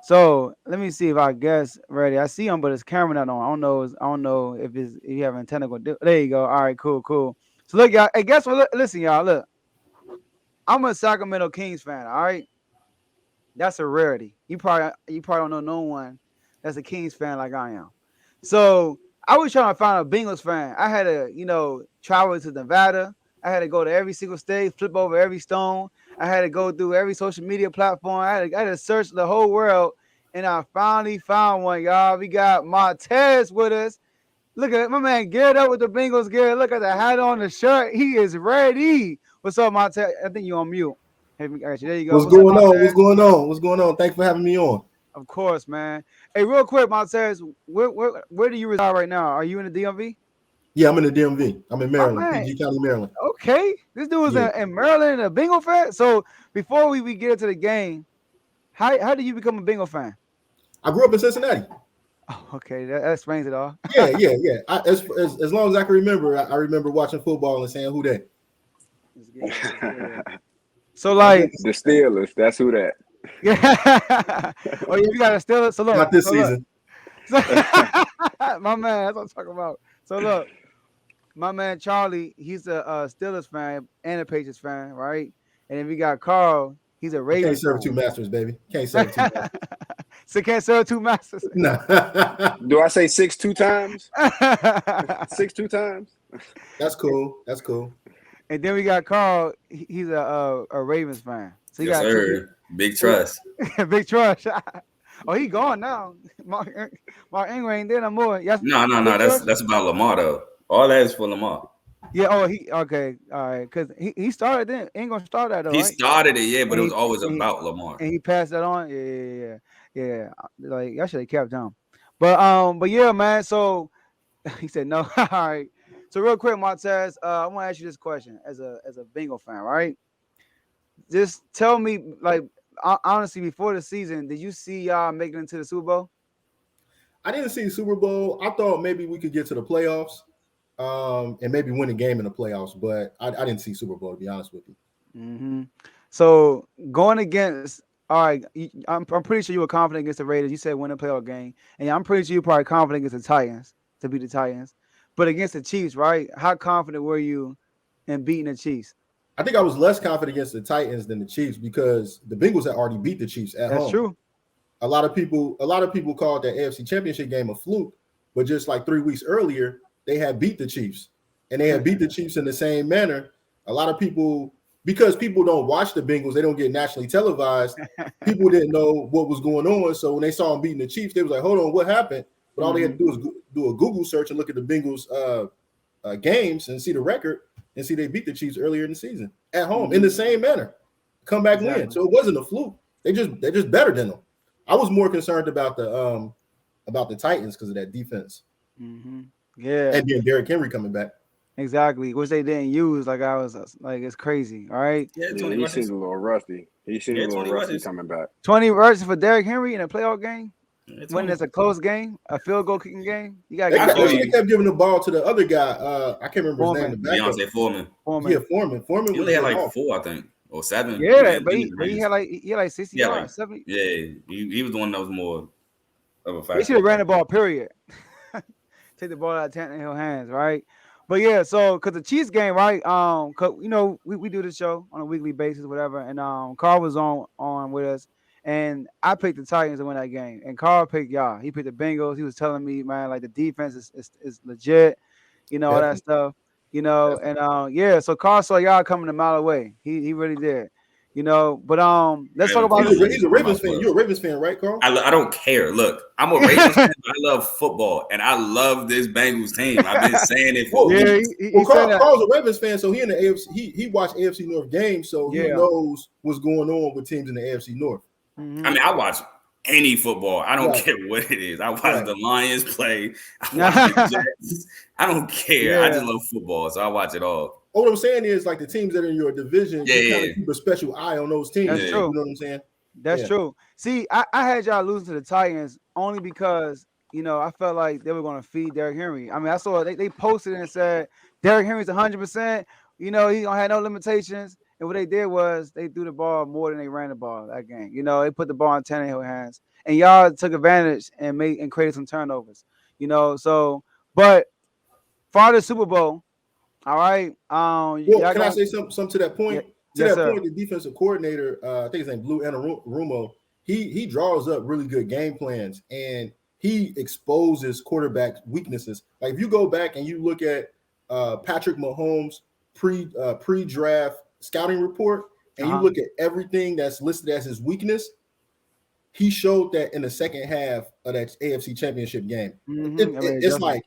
So let me see if I guess ready. I see him, but his camera not on. I don't know if you have antenna going. There you go. All right, cool, cool. So look, y'all. Hey, guess what? Listen, y'all. Look, I'm a Sacramento Kings fan. All right, that's a rarity. You probably don't know no one that's a Kings fan like I am. So I was trying to find a Bengals fan. I had to, travel to Nevada. I had to go to every single state, flip over every stone. I had to go through every social media platform. I had to search the whole world, and I finally found one, y'all. We got Montez with us. Look at my man geared up with the Bengals gear. Look at the hat on, the shirt. He is ready. What's up, Montez? I think you're on mute. Hey, there you go. What's What's up, going on? What's Montez? going on? What's going on? Thanks for having me on. Of course, man. Hey, real quick, Montez, where do you reside right now? Are you in the DMV? Yeah, I'm in the DMV. I'm in My Maryland, man. PG County, Maryland. Okay. This dude was Yeah, in Maryland, a Bengal fan. So before we get into the game, how did you become a Bengal fan? I grew up in Cincinnati. Oh, okay. That explains it all. Yeah. As long as I can remember, I remember watching football and saying who that. Let's get it. Let's get it. So I grew up like, in The Cincinnati. Steelers. That's who that. yeah. Oh yeah, you gotta steal it. So look, Not this so look. season. So, my man, that's what I'm talking about. So look, my man Charlie, he's a Steelers fan and a Patriots fan, right? And then we got Carl, he's a You can't Ravens serve two masters, baby. Can't serve two fan. masters. So can't serve two masters. Nah. Do I say six two times? Six two times? That's cool. That's cool. And then we got Carl. He's a Ravens fan. So you Yes, got two sir. Big trust. big trust. Oh, he gone now. Mark Ingram ain't there no more. Yes, No. big trust. That's about Lamar though. All that is for Lamar. Yeah. Oh, he okay. All right. Because he started then. Ingram started that though, He right? started it, yeah, but And it he was always and he, about Lamar. and he passed that on. Yeah. Like I should have kept him. But yeah, man. So he said no. All right. So real quick, Montez, I want to ask you this question as a Bengal fan, right? Just tell me, like, honestly, before the season, did you see y'all making it to the Super Bowl? I didn't see the Super Bowl. I thought maybe we could get to the playoffs, and maybe win a game in the playoffs, but I didn't see Super Bowl, to be honest with you. hmm So going against, all right, I'm pretty sure you were confident against the Raiders. You said win a playoff game, and I'm pretty sure you're probably confident against the Titans to beat the Titans. But against the Chiefs, right? How confident were you in beating the Chiefs? I think I was less confident against the Titans than the Chiefs because the Bengals had already beat the Chiefs at That's home. true. A lot of people called that AFC Championship game a fluke, but just like 3 weeks earlier, they had beat the Chiefs, and they had beat the Chiefs in the same manner. A lot of people, because people don't watch the Bengals, they don't get nationally televised. People didn't know what was going on, so when they saw them beating the Chiefs, they was like, "Hold on, what happened?" But all they had to do was do a Google search and look at the Bengals games and see the record and see they beat the Chiefs earlier in the season at home in the same manner, come back win. Exactly. So it wasn't a fluke. They're just better than them. I was more concerned about the Titans because of that defense Yeah. and then Derrick Henry coming back. Exactly, which they didn't use. Like I was like, it's crazy. All right, Yeah, Yeah, 20 he seems rushes. a little rusty. He seems a Yeah, little 20 rusty rushes. coming back. 20 rushes for Derrick Henry in a playoff game Yeah, when 20. it's a close game, a field goal kicking game. You gotta They give I it kept, feel up. they you. kept giving the ball to the other guy. I can't remember his name. The Foreman, backup. Beyonce Foreman. Yeah, Foreman. Foreman. Foreman He was only had getting like off. 4, I think, or 7. Yeah, Man, but them he the but he Raiders. had like 60 Yeah, like yards, 70. he was the one that was more of a They should factor. have ran the ball. Period. Take the ball out of Tannehill hands, right? But yeah, so because the Chiefs game, right? 'Cause, we do this show on a weekly basis, whatever. And Carl was on with us, and I picked the Titans to win that game, and Carl picked y'all. He picked the Bengals. He was telling me, man, like the defense is legit, all that Definitely, stuff, definitely. and yeah. So Carl saw y'all coming a mile away. He really did, But let's talk Ravens about He's this. a fans he's a from Ravens out fan. there. You're a Ravens fan, right, Carl? I don't care. Look, I'm a Ravens fan. But I love football, and I love this Bengals team. I've been saying it for Well, Yeah, weeks. he said that. Carl's a Ravens fan, so he in the AFC. He watched AFC North games, so he Yeah. knows what's going on with teams in the AFC North. I hmm mean, I watch any football. I don't Right, care what it is. I watch right. the Lions play. I watch the Jets. I don't care. I just yeah, love football, so I watch it all. What I'm saying is, like the teams that are in your division, Yeah, you kind yeah, of keep a special eye on those that's teams. yeah. You true. know what I'm saying? That's Yeah. true. See, I had y'all losing to the Titans only because I felt like they were going to feed Derrick Henry. I mean, I saw they posted and said Derrick Henry's 100%. He don't have no limitations. And what they did was they threw the ball more than they ran the ball that game. They put the ball in Tannehill hands. and y'all took advantage and created some turnovers. So but for the Super Bowl, all right. Well, Y'all can I going say something to that yeah, point? To yes, that sir. point, the defensive coordinator, I think his name Blue Anarumo, he draws up really good game plans and he exposes quarterback weaknesses. Like if you go back and you look at Patrick Mahomes pre-draft scouting report and you look at everything that's listed as his weakness, he showed that in the second half of that AFC Championship game. It's like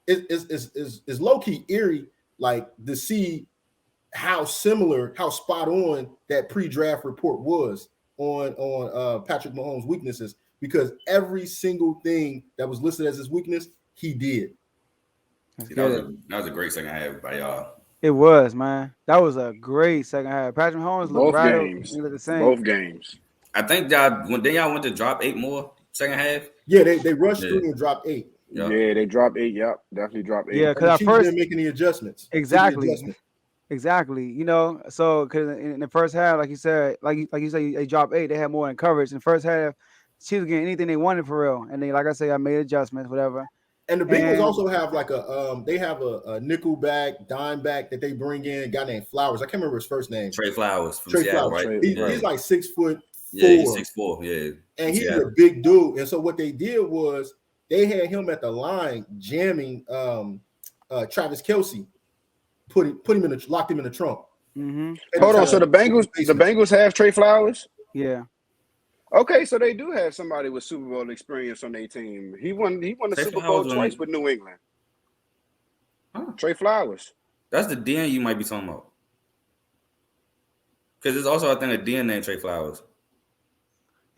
it's low key eerie, like to see how similar, how spot on that pre-draft report was on Patrick Mahomes' weaknesses, because every single thing that was listed as his weakness, he did. See, that was a great second half by y'all. It was, man. That was a great second half. Patrick Mahomes looked Both rattled. games. He looked the same. Both games. I think y'all went to drop 8 more second half. Yeah, they rushed through and dropped 8. Yep. Yeah, they dropped 8. Yep, definitely dropped 8. Yeah, because at Chiefs first didn't make any adjustments. exactly. So because in the first half, like you said, they dropped 8. They had more in coverage in the first half. Chiefs getting anything they wanted for real, and they, like I say, I made adjustments, whatever. And the Bengals also have like they have a nickel back, dime back that they bring in, a guy named Flowers. I can't remember his first name. Trey Flowers from Trey Seattle, Flowers. right? He's like 6'4". Yeah, he's 6'4". Yeah, and he's a big dude. And so what they did was they had him at the line jamming Travis Kelce, locked him in the trunk. Hold on, so the Bengals have Trey Flowers? Yeah. Okay, so they do have somebody with Super Bowl experience on their team. He won the Super Bowl twice with New England. Trey Flowers. That's the DN you might be talking about. Because there's also, I think, a DN named Trey Flowers.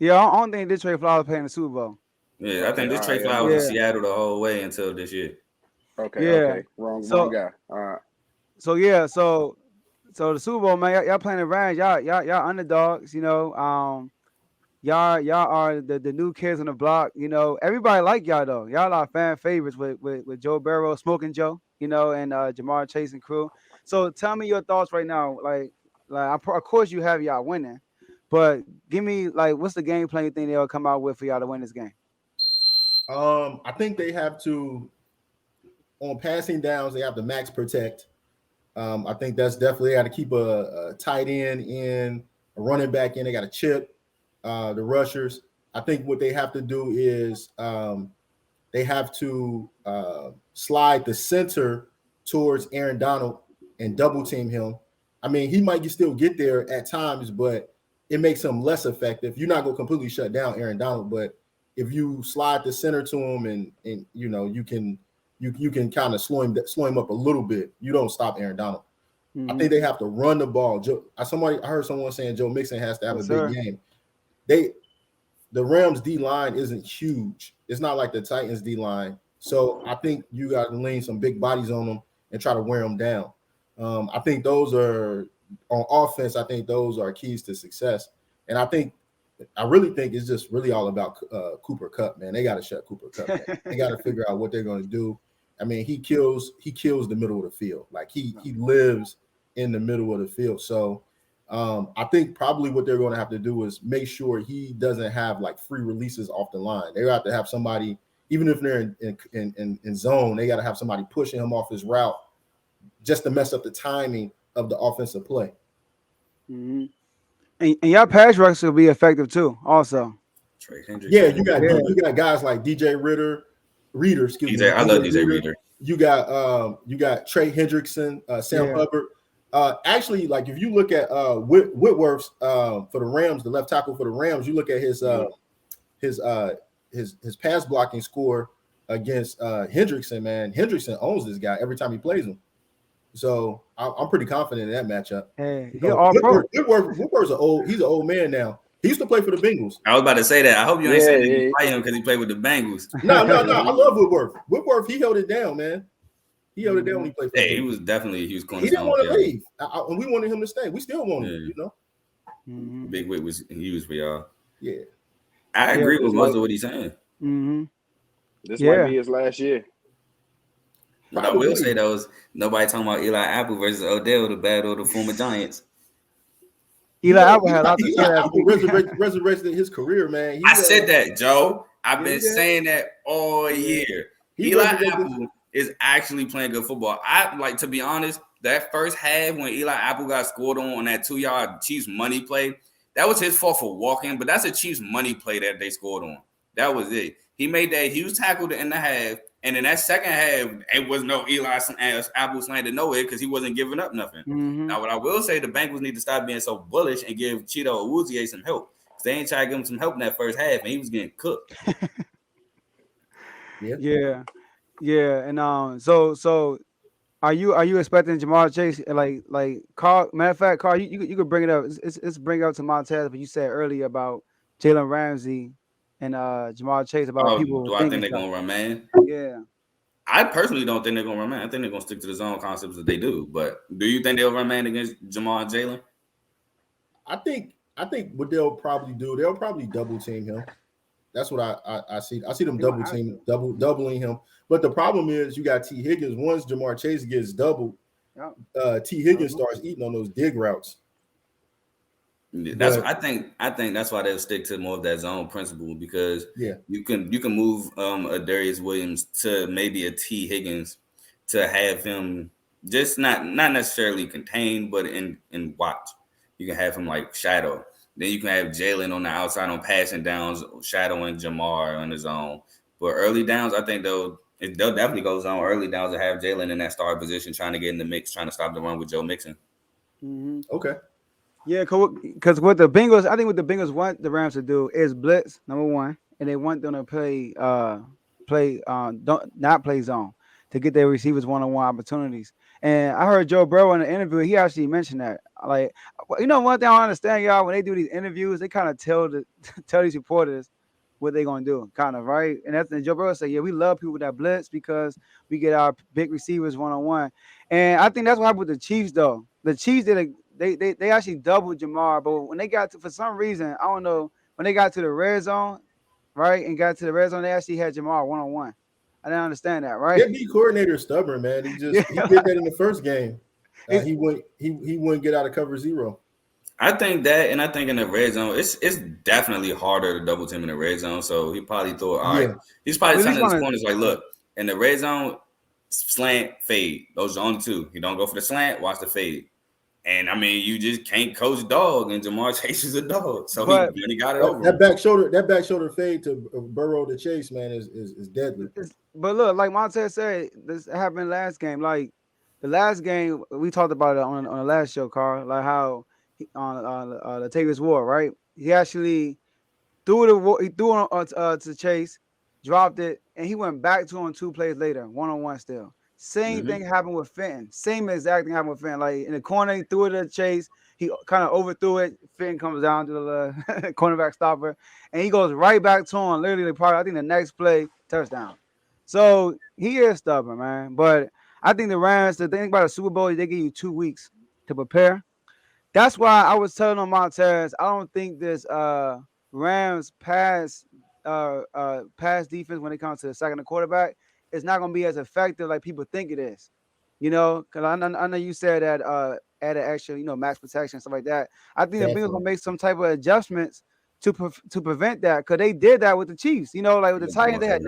Yeah, I don't think this Trey Flowers playing the Super Bowl. Yeah, I think this Trey Flowers in Seattle the whole way until this year. Okay. Wrong guy. All right. So the Super Bowl, man, y'all playing the Rams. Y'all underdogs. Y'all are the new kids on the block. Everybody like y'all though. Y'all are fan favorites with Joe Burrow, Smoking Joe, and Jamar Chase and crew. So tell me your thoughts right now. Like of course you have y'all winning, but give me what's the game plan you think they'll come out with for y'all to win this game? I think they have to, on passing downs, they have to max protect. I think that's definitely got to keep a tight end in, a running back in. They got to chip the rushers. I think what they have to do is they have to slide the center towards Aaron Donald and double team him. I mean, he might still get there at times, but it makes him less effective. You're not going to completely shut down Aaron Donald, but if you slide the center to him and you can kind of slow him up a little bit, you don't stop Aaron Donald. I think they have to run the ball. I heard someone saying Joe Mixon has to have a big game. The Rams D line isn't huge. It's not like the Titans D line. So I think you got to lean some big bodies on them and try to wear them down. I think those are on offense. I think those are keys to success. And I really think it's just really all about Cooper Kupp, man. They got to shut Cooper Kupp down. They got to figure out what they're going to do. I mean, he kills the middle of the field. Like he lives in the middle of the field. So I think probably what they're going to have to do is make sure he doesn't have like free releases off the line. They have to have somebody, even if they're in zone, they got to have somebody pushing him off his route just to mess up the timing of the offensive play. Mm-hmm. And your pass rush will be effective too. Also, yeah, you got guys like DJ Reader. Excuse me. I love DJ Reader. You got Trey Hendrickson, Sam Hubbard. Actually, like if you look at Whitworth's for the Rams, the left tackle for the Rams, you look at his pass blocking score against Hendrickson. Man, Hendrickson owns this guy every time he plays him. So I'm pretty confident in that matchup. Hey, Whitworth's he's an old man now. He used to play for the Bengals. I was about to say that. I hope you ain't saying that you fight him because he played with the Bengals. No. I love Whitworth. Whitworth, he held it down, man. He held it down when he played for the Bengals. He was cornerstone. He didn't want to leave. And we wanted him to stay. We still want him, Big Whit was for y'all. Yeah. I agree with most of what he's saying. Mm-hmm. This might be his last year. What I will say though is nobody talking about Eli Apple versus Odell, the battle of the former Giants. Eli Apple had a lot to say Eli last Apple week. resurrected his career, man. I said that, Joe. I've Yeah, been he did. saying that all year. He Eli resurrected. Apple is actually playing good football. I like, to be honest, that first half when Eli Apple got scored on that 2-yard Chiefs money play, that was his fault for walking, but that's a Chiefs money play that they scored on. That was it. He made that huge tackle in the half, and in that second half, it was no Eli Apple slanted nowhere because he wasn't giving up nothing. Mm-hmm. Now, what I will say, the Bengals need to stop being so bullish and give Cheeto Awuzie some help. They ain't trying to give him some help in that first half, and he was getting cooked. Yeah. And so are you expecting Jamar Chase like Carl? Matter of fact, Carl, you could bring it up. It's bring it up to Montez, but you said earlier about Jalen Ramsey and Jamar Chase about people Do I think thinking they're stuff. gonna run man? Yeah. I personally don't think they're gonna run man. I think they're gonna stick to the zone concepts that they do. But do you think they'll run man against Jamal and Jalen? I think what they'll probably do, they'll probably double team him. That's what I see. I see them doubling him. But the problem is you got T. Higgins. Once Jamar Chase gets doubled, T. Higgins starts eating on those dig routes. That's I think that's why they'll stick to more of that zone principle because you can move a Darius Williams to maybe a T. Higgins to have him just not necessarily contained, but in watch. You can have him like shadow. Then you can have Jalen on the outside on passing downs, shadowing Jamar on his own. But early downs, I think they'll definitely go zone early downs and have Jalen in that star position, trying to get in the mix, trying to stop the run with Joe Mixon. Mm-hmm. Okay. Yeah, because what the Bengals, I think what the Bengals want the Rams to do is blitz number one, and they want them to don't not play zone to get their receivers one-on-one opportunities. And I heard Joe Burrow in the interview, he actually mentioned that. Like, one thing I don't understand, y'all, when they do these interviews, they kind of tell these reporters what they're gonna do, kind of, right? And Joe Burrow said, yeah, we love people that blitz because we get our big receivers one-on-one. And I think that's what happened with the Chiefs, though. The Chiefs they actually doubled Jamar, but when they got to, for some reason, I don't know, when they got to the red zone, right, and got to the red zone, they actually had Jamar one-on-one. I didn't understand that, right? That D coordinator is stubborn, man. He did that in the first game. He wouldn't get out of cover zero. I think that, and I think in the red zone, it's definitely harder to double team in the red zone. So he probably thought, all right, he's probably telling his corners like, look, in the red zone, slant, fade. Those are the only two. You don't go for the slant, watch the fade. And I mean, you just can't coach dog, and Jamar Chase is a dog, so he really got it over. That back shoulder fade to Burrow to Chase, man, is deadly. But look, like Montez said, this happened last game. Like the last game, we talked about it on the last show, Carl. Like how on Latavius Ward, right? He actually threw to Chase, dropped it, and he went back to him 2 plays later, one-on-one still. Same thing happened with Fenton. Same exact thing happened with Fenton. Like in the corner, he threw it at Chase. He kind of overthrew it. Fenton comes down to the cornerback stopper, and he goes right back to him. Literally, probably I think the next play, touchdown. So he is stubborn, man. But I think the Rams, the thing about the Super Bowl is they give you 2 weeks to prepare. That's why I was telling Montez, I don't think this Rams pass defense when it comes to the second quarterback, it's not going to be as effective like people think it is. Because I know you said that added extra, max protection, stuff like that. I think the Bengals going to make some type of adjustments to prevent that because they did that with the Chiefs. Like with the Titans, they had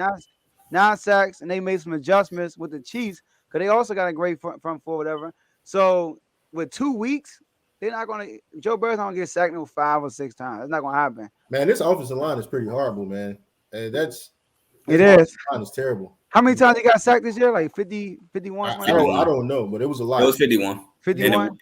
9 sacks and they made some adjustments with the Chiefs because they also got a great front four, whatever. So with 2 weeks, they're not going to – Joe Burrow's not going to get sacked 5 or 6 times. It's not going to happen. Man, this offensive line is pretty horrible, man. And it is. Line is terrible. How many times he got sacked this year? Like 50, 51? I don't know, but it was a lot. It was 51. 51?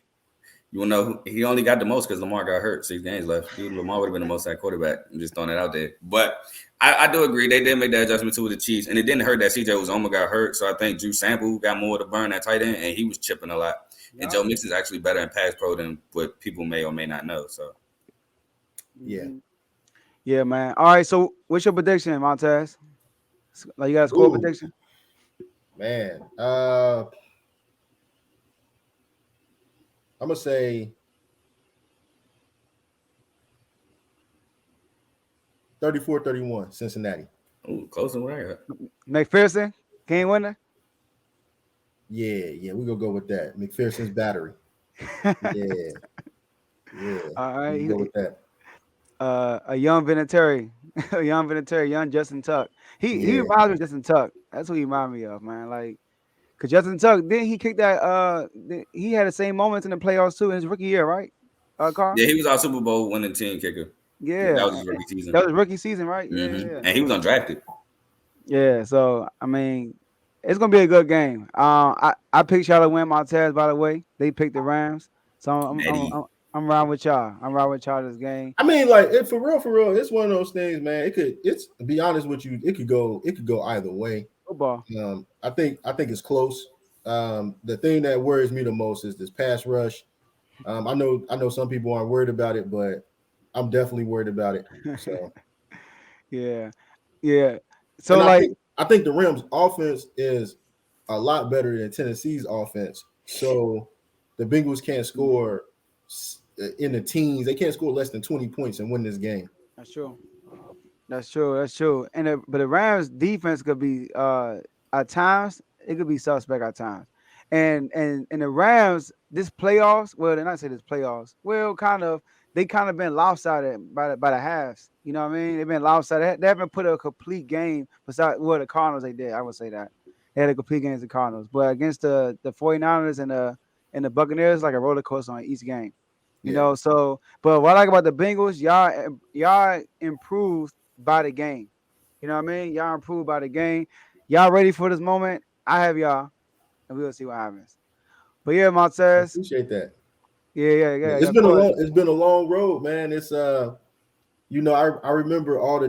You know, he only got the most because Lamar got hurt. 6 games left. Lamar would have been the most sacked quarterback. I'm just throwing it out there. But I do agree. They did make that adjustment too with the Chiefs. And it didn't hurt that C.J. Uzomah got hurt. So I think Drew Sample got more to burn at tight end, and he was chipping a lot. Yeah. And Joe Mixon is actually better in pass pro than what people may or may not know. So, yeah, man. All right. So, what's your prediction, Montez? Like, you got a score prediction? Man, I'm gonna say 34-31, Cincinnati. Ooh, close to what I got. McPherson, game winner. Yeah, we're gonna go with that. McPherson's battery. Yeah. Yeah, All right. go with that. A young Vinatieri, young Justin Tuck. He Yeah, reminds me of Justin Tuck. That's who he reminds me of, man. Like, cause Justin Tuck, then he kicked that. He had the same moments in the playoffs too in his rookie year, right? Carl. Yeah, he was our Super Bowl winning team kicker. That was Yeah, his rookie season. that was rookie season, right? Yeah, Mm-hmm. yeah, And he was undrafted. yeah. So I mean, it's gonna be a good game. I picked Charlotte win Montez. By the way, they picked the Rams. So Eddie. I'm riding with y'all. I'm riding with y'all this game. I mean, like for real, it's one of those things, man. It's to be honest with you, it could go either way. Football. I think it's close. The thing that worries me the most is this pass rush. I know some people aren't worried about it, but I'm definitely worried about it. So Yeah, yeah. So and like, I think the Rams offense is a lot better than Tennessee's offense. So the Bengals can't score in the teens. They can't score less than 20 points and win this game. that's true. That's true. That's true. And but the Rams defense could be at times it could be suspect at times. And the Rams this playoffs, well, they're not say this playoffs. Well, they kind of been lopsided by the halves. You know what I mean? They've been lopsided. They haven't put a complete game besides the Cardinals they did. I would say that. They had a complete game against the Cardinals. But against the 49ers and the Buccaneers, like a roller coaster on each game. You Yeah. know, so but what I like about the Bengals, y'all improved by the game. You know what I mean? Y'all improved by the game. Y'all ready for this moment? I have y'all, and we'll see what happens. But yeah, Montez. Appreciate that. Yeah. It's Of been a course. long road, man. It's I remember all the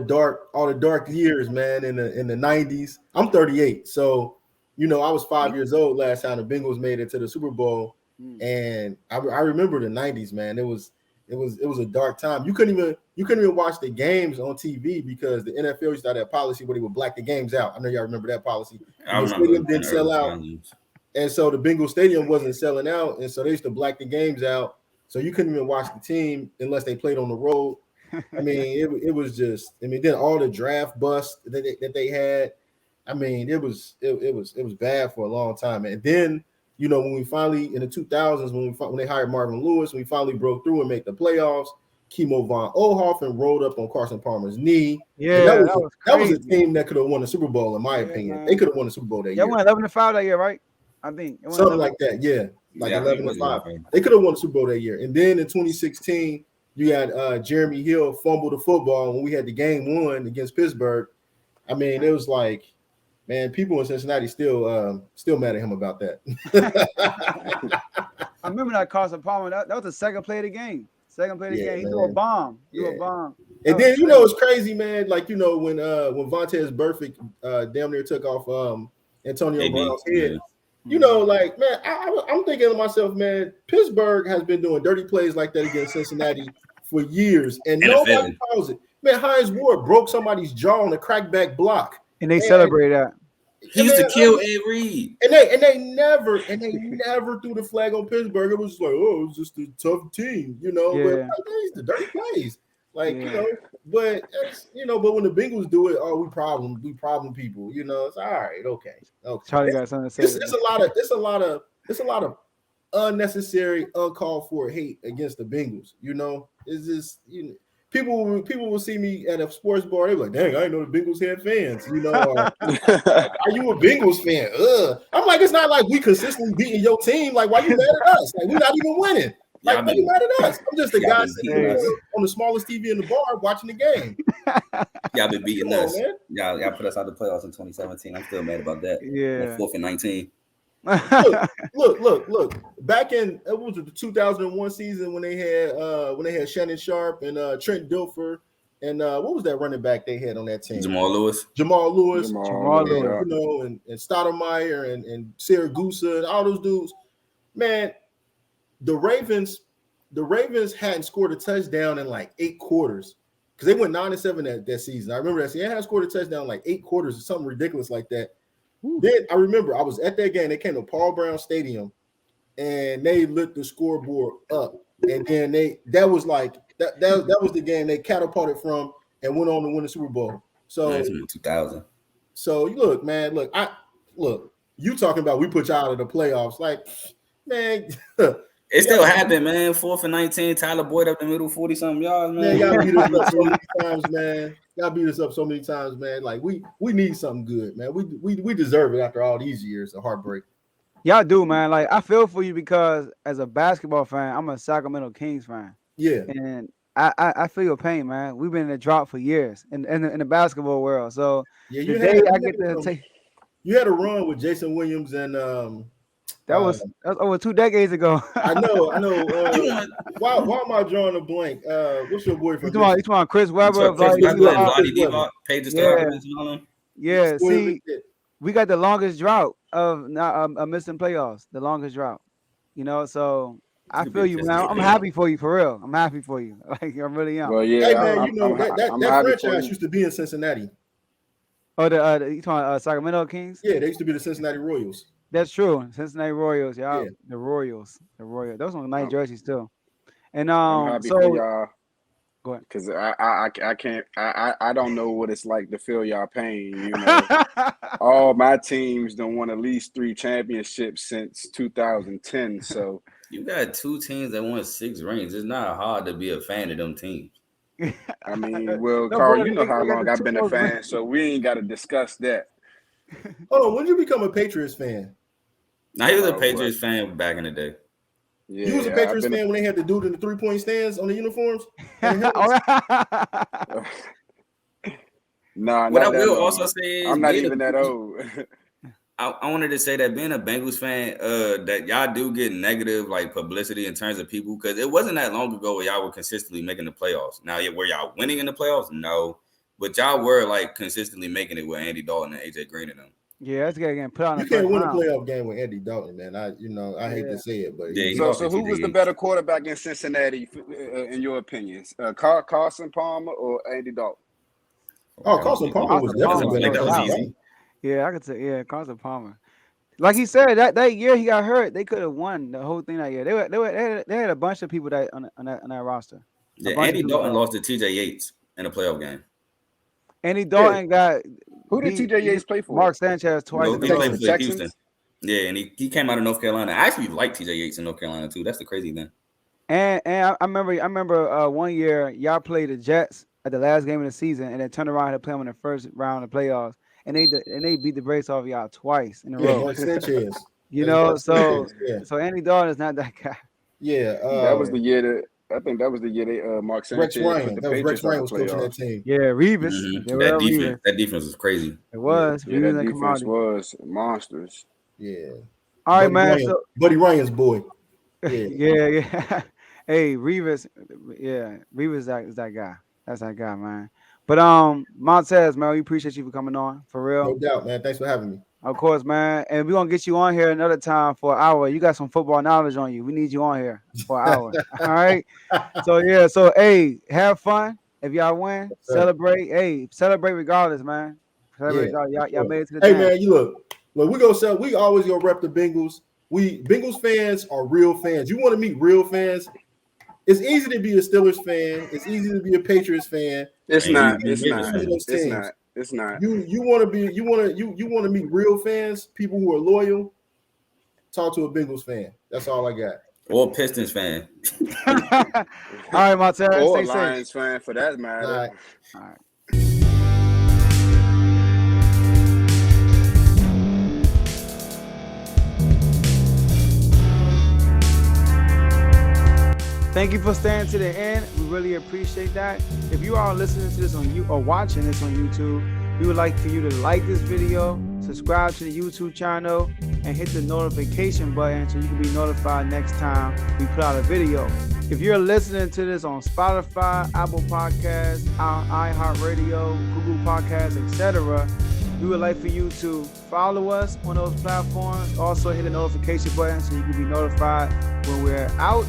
dark years, man, in the 90s. I'm 38. So, I was 5 years old last time the Bengals made it to the Super Bowl. And I remember the 90s, man. It was a dark time. You couldn't even watch the games on TV because the NFL used to have that policy where they would black the games out. I know y'all remember that policy. I The remember stadium didn't sell out. times. And so the Bengal Stadium wasn't selling out, and so they used to black the games out. So you couldn't even watch the team unless they played on the road. I mean, it was just. I mean, then all the draft busts that they had. I mean, it was bad for a long time. And then when we finally in the 2000s when they hired Marvin Lewis, we finally broke through and made the playoffs. Kimo von Oelhoffen rolled up on Carson Palmer's knee. Yeah, that was a team that could have won the Super Bowl, in my opinion. Man. They could have won the Super Bowl that year. Y'all won 11-5 that year, right? I think Something like that, yeah. Like 11-5. They could have won the Super Bowl that year. And then in 2016, you had Jeremy Hill fumble the football when we had the game won against Pittsburgh. I mean, it was like, man, people in Cincinnati still mad at him about that. I remember that Carson Palmer. That was the second play of the game. Second play of the game. He man. threw a bomb. And then it's crazy, man. Like when Montez Burfict damn near took off Antonio Brown's head. Like, man, I'm thinking to myself, man, Pittsburgh has been doing dirty plays like that against Cincinnati for years, and nobody calls it. Man, Hines Ward broke somebody's jaw on a crackback block, and they celebrated that. He used to kill Ed Reed, and they never threw the flag on Pittsburgh. It was just like, oh, it was just a tough team, Yeah. But it's the dirty plays, But but when the Bengals do it, we problem people, It's all right, okay. Charlie got something to say. It's a lot of unnecessary, uncalled for hate against the Bengals. It's just people will see me at a sports bar. They're like, dang, I didn't know the Bengals had fans. Are you a Bengals fan? I'm like, it's not like we consistently beating your team. Like, why you mad at us? Like, we're not even winning. Like, why you mad at us? I'm just a guy sitting on the smallest TV in the bar watching the game. Y'all been beating us. Man. Y'all put us out of the playoffs in 2017. I'm still mad about that. Yeah. 4th and 19. Look. Back in it was the 2001 season when they had Shannon Sharp and Trent Dilfer and what was that running back they had on that team? Jamal Lewis. And Stoudemire and Siragusa and all those dudes. Man, the Ravens hadn't scored a touchdown in like 8 quarters because they went 9-7 that season. I remember that season. They hadn't scored a touchdown in like 8 quarters or something ridiculous like that. Then I remember I was at that game. They came to Paul Brown Stadium, and they lit the scoreboard up. And then that was the game they catapulted from and went on to win the Super Bowl. So 2000. So look, man, you talking about we put y'all out of the playoffs? Like, man, It still happened, man. 4th and 19. Tyler Boyd up the middle, 40-something yards, man. Y'all beat us up so many times, man. Y'all beat us up so many times, man. Like we need something good, man. We deserve it after all these years of heartbreak. Y'all do, man. Like I feel for you because as a basketball fan, I'm a Sacramento Kings fan. Yeah. And I feel your pain, man. We've been in a drought for years in the basketball world. So yeah, you had a run with Jason Williams and that was over 2 decades ago. I know. Why am I drawing a blank? What's your boy from? You talking about Chris Webber? Yeah. See, we got the longest drought of missing playoffs. The longest drought. You know, so I feel you, man. I'm happy for you, for real. I'm happy for you. Like I really am. Well, yeah. Hey, man, that franchise used to be in Cincinnati. Oh, you talking Sacramento Kings? Yeah, they used to be the Cincinnati Royals. That's true. Cincinnati Royals, y'all. Yeah. The Royals. Those are nice jerseys too. And I'm happy for y'all. Go ahead. Because I can't I don't know what it's like to feel y'all pain. You know, all my teams don't won at least 3 championships since 2010. So you got 2 teams that won 6 rings. It's not hard to be a fan of them teams. I mean, well, Carl, you know how long I've been a fan, so we ain't got to discuss that. Hold on, when did you become a Patriots fan? Now he was a Patriots fan back in the day. Yeah, he was a Patriots fan when they had the dude in the 3-point stands on the uniforms. Nah, what I will also say is I'm not even that old. I wanted to say that being a Bengals fan, that y'all do get negative like publicity in terms of people, because it wasn't that long ago where y'all were consistently making the playoffs. Now, were y'all winning in the playoffs? No, but y'all were like consistently making it with Andy Dalton and AJ Green and them. Yeah, that's getting put on. You can't win a playoff game with Andy Dalton, man. I hate to say it, but so who was the better quarterback in Cincinnati, in your opinions? Carson Palmer or Andy Dalton? Oh, Carson Palmer was definitely better. That was easy. Yeah, I could say, yeah, Carson Palmer. Like he said, that year he got hurt, they could have won the whole thing that year. They had a bunch of people that on that roster. Yeah, Andy Dalton lost to TJ Yates in a playoff game. Andy Dalton got. Who did TJ Yates play for? Mark Sanchez twice. No, he played for Houston. Yeah, and he came out of North Carolina. I actually like TJ Yates in North Carolina too. That's the crazy thing. And I remember one year y'all played the Jets at the last game of the season, and then turned around and played them in the first round of the playoffs. And they beat the brakes off y'all twice in a row. Mark Sanchez. You know, so Andy Dalton is not that guy. Yeah, that was the year that I think that was the year they Mark Sanchez. Rex Ryan was coaching that team. Yeah, Revis. Mm-hmm. That defense was crazy. It was. Yeah, that defense was monsters. Yeah. All right, Buddy man. Buddy Ryan's boy. Yeah. yeah. Hey, Revis. Yeah, Revis is that guy. That's that guy, man. But Montez, man, we appreciate you for coming on, for real. No doubt, man. Thanks for having me. Of course, man. And we're gonna get you on here another time for an hour. You got some football knowledge on you. We need you on here for an hour. All right. So hey, have fun. If y'all win, celebrate. Hey, celebrate regardless, man. Celebrate regardless. Y'all made it to the Hey, man, you look, we always gonna rep the Bengals. Bengals fans are real fans. You want to meet real fans? It's easy to be a Steelers fan. It's easy to be a Patriots fan. It's not. You want to meet real fans, people who are loyal. Talk to a Bengals fan. That's all I got. Or Pistons fan. All right, Montez. Or stay Lions safe. fan for that matter. All right. Thank you for staying to the end. We really appreciate that. If you are listening to this or watching this on YouTube, we would like for you to like this video, subscribe to the YouTube channel, and hit the notification button so you can be notified next time we put out a video. If you're listening to this on Spotify, Apple Podcasts, iHeartRadio, Google Podcasts, etc., we would like for you to follow us on those platforms. Also hit the notification button so you can be notified when we're out.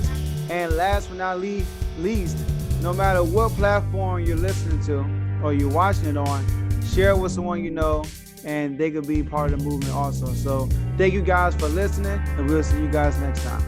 And last but not least, no matter what platform you're listening to or you're watching it on, share it with someone you know, and they could be part of the movement also. So thank you guys for listening, and we'll see you guys next time.